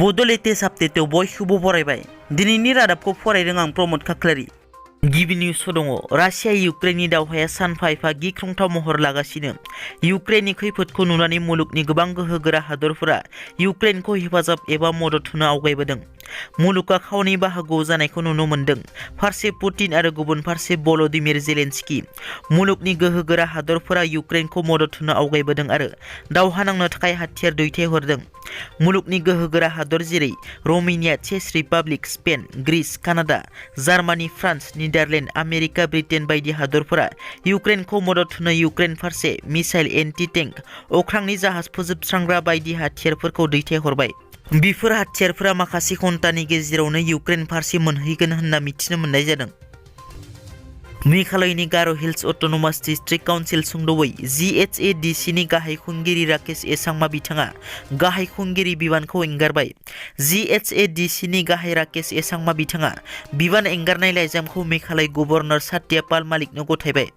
Bodo latest आपडेटआव बयखौबो बरायबाय। दिनैनि रादाबखौ फरायदों आं प्रमोद खाख्लारि। गिबि निउसआव दङ रासिया इउक्रेननि दावहाया सानफा एफा गिख्रंथाव महर लागासिनो। इउक्रेननि खैफोदखौ नुनानै मुलुगनि गोबां गोहोगोरा हादरफोरा इउक्रेनखौ हेफाजाब एबा मदद होनो आवगायबोदों। मुलुगआ खावनै बाहागोआव जानायखौ नुनो मोन्दों। फारसे पुतिन आरो गुबुन फारसे भल'दिमिर जेलेन्स्की। मुलुगनि गोहोगोरा हादरफोरा इउक्रेनखौ मदद होनो आवगायबोदों आरो दावहा नांनो थाखाय हाथियार दैथायहरदों। मुलुगनि गोहोगोरा हादर जेरै र'मेनिया, चेक Republic, Spain, Greece, Canada, Germany, France, Netherlands, America, Britain बायदि हादरफोरा इउक्रेनखौ मदद होनो इउक्रेन फारसे मिसाइल, एन्टि टेंक, अख्रांनि जाहाज फोजोबस्रांग्रा बायदि हाथियारफोरखौ दैथायहरबाय। बेफोर हाथियारफोरा माखासे घन्टानि गेजेरावनो इउक्रेन फारसे मोनहैगोन होनना मिथिनो मोननाय जादों। मेघालयनि गार' हिल्स अट'नमास डिस्ट्रिक्ट काउन्सिल सुंद'यै GHADCनि गाहाय खुंगिरि राकेश एसांमा बिथाङा गाहाय खुंगिरि बिबानखौ एंगारबाय। GHADCनि गाहाय राकेश एसांमा बिथाङा बिबान एंगारनाय लाइजामखौ मेघालय गभर्नर सत्यपाल मालिकनो गथायबाय।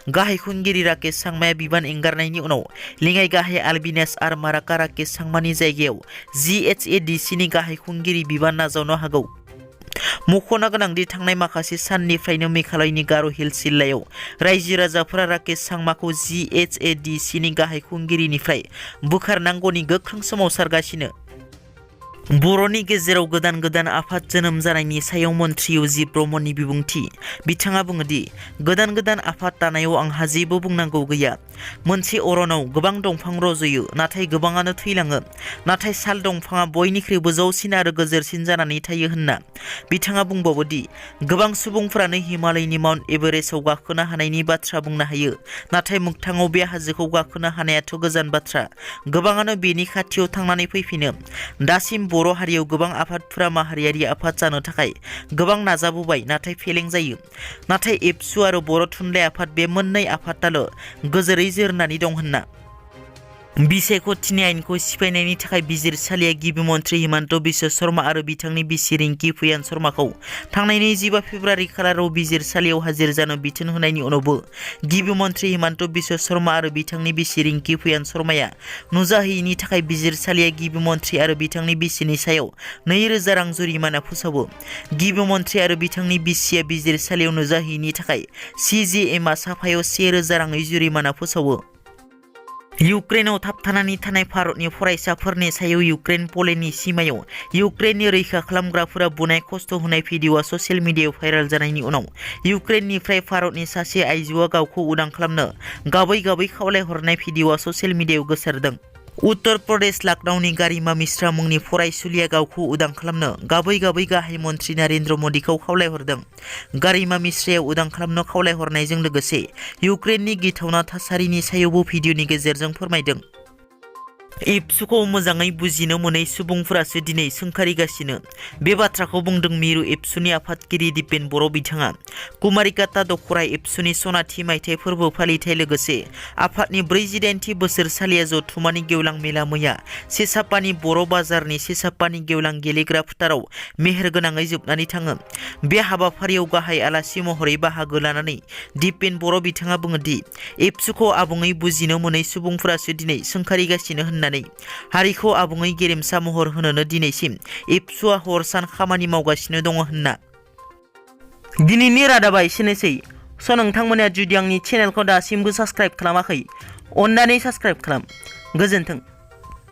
गाहाय खुंगिरि राकेश सांमाया बिबान एंगारनायनि उनाव लेङाइ गाहाय आलबिनेस आरमाराका राकेश सांमानि जायगायाव GHADCनि गाहाय खुंगिरि बिबान नाजावनो हागौ। मख'नो गोनांदि थांनाय माखासे साननिफ्रायनो मेघालयनि गार' हिल्स जिल्लायाव रायजो राजाफोरा राकेश सांमाखौ GHADCनि गाहाय खुंगिरिनिफ्राय बोखारनांगौनि गोख्रों सोमावसारगासिनो। बर'नि गेजेराव गोदान गोदान आफाद जोनोम जानायनि सायाव मन्थ्रि उजिर ब्रह्मनि बिबुंथि। बिथाङा बुङोदि गोदान गोदान आफाद दानायाव आंहा जेबो बुंनांगौ गैया। मोनसे अरनाव गोबां दंफां रज'यो, नाथाय गोबाङानो थैलाङो। नाथाय साल दंफाङा बयनिख्रुइबो जौसिन आरो गोजोरसिन जानानै थायो होनना बिथाङा बुंबावोदि गोबां सुबुंफोरानो हिमालयनि माउन्ट एभारेस्टआव गाखोनो हानायनि बाथ्रा बुंनो हायो, नाथाय मोगथाङाव बे हाजोखौ गाखोनो हानायाथ' गोजान बाथ्रा। गोबाङानो बेनि खाथियाव थांनानै फैफिनो। दासिम बर' हारियाव गोबां आफादफोरा माहारियारि आफाद जानो थाखाय गोबां नाजाबोबाय, नाथाय फेलें जायो। नाथाय एबसु आरो बर' थुनलाइ आफाद बे मोननै आफादाल' गोजोरै जोरनानै दं होनना। बिसायख'थिनि आयेनखौ सिफायनायनि थाखाय बिजिरसालिया गिबि मन्थ्रि हिमन्त बिश्व शर्मा आरो बिथांनि बिसि रिंकी फुयान शर्माखौ थांनाय 25 फेब्रुवारि खालाराव बिजिरसालियाव हाजिर जानो बिथोन होनायनि उनावबो गिबि मन्थ्रि हिमन्त बिश्व शर्मा आरो बिथांनि बिसि रिंकी फुयान शर्माया नुजाहैयैनि थाखाय बिजिरसालिया गिबि मन्थ्रि आरो बिथांनि बिसिनि सायाव 2000 रां जुरिमाना फोसावो। गिबि मन्थ्रि आरो बिथांनि बिसिया बिजिरसालियाव नुजाहैयैनि थाखाय CJMआ साफायाव 1000 राङै जुरिमाना फोसावो। इउक्रेनाव थाबथानानै थानाय भारतनि फरायसाफोरनि सायाव इउक्रेन पलेन्डनि सिमायाव इउक्रेननि रैखा खालामग्राफोरा बुनाय खस्थ' होनाय भिडिअ'आ ससियेल मिडियायाव भाइरेल जानायनि उनाव इउक्रेननिफ्राय भारतनि सासे आइजोआ गावखौ उदां खालामनो गाबै गाबै खावलायहरनाय भिडिअ'आ ससियेल मिडियायाव गोसारदों। उत्तर प्रदेश लखनऊनि गारिमा मिश्रा मुंनि फरायसुलिया गावखौ उदां खालामनो गाबै गाबै गाहाय मन्थ्रि नरेन्द्र मदिखौ खावलायहरदों। गारिमा मिश्राया उदां खालामनो खावलायहरनायजों लोगोसे इउक्रेननि गिथावना थासारिनि सायावबो भिडिअ'नि गेजेरजों फोरमायदों। एबसुखौ मोजाङै बुजिनो मोनै सुबुंफोरासो दिनै सोंखारिगासिनो। बे बाथ्राखौ बुंदों मिरु एबसुनि आफादगिरि दिपेन बर' बिथाङा। कुमारिकाता दख'रा एबसुनि सनाथि मायथाइ फोरबो फालिथाय लोगोसे आफादनि 48थि बोसोरसालिया जथुमानि गेवलां मेला मैया सेसापानि बर' बाजारनि सेसापानि गेवलां गेलेग्रा फोथाराव मेहेरगोनाङै जोबनानै थाङो। बे हाबाफारियाव गाहाय आलासि महरै बाहागो लानानै दिपेन बर' बिथाङा बुङोदि एबसुखौ आबुङै बुजिनो मोनै सुबुंफोरासो दिनै सोंखारिगासिनो होननानै हारिखौ आबुङै गेरेमसा महर होनोनो दिनैसिम एबसुआ हर सान खामानि मावगासिनो दङ होनना। दिनैनि रादाबा एसेनोसै। नोंथांमोना जुदि आंनि चेनेलखौ दासिमबो साबस्क्राइब खालामाखै, अन्नानै साबस्क्राइब खालाम। गोजोन्थों।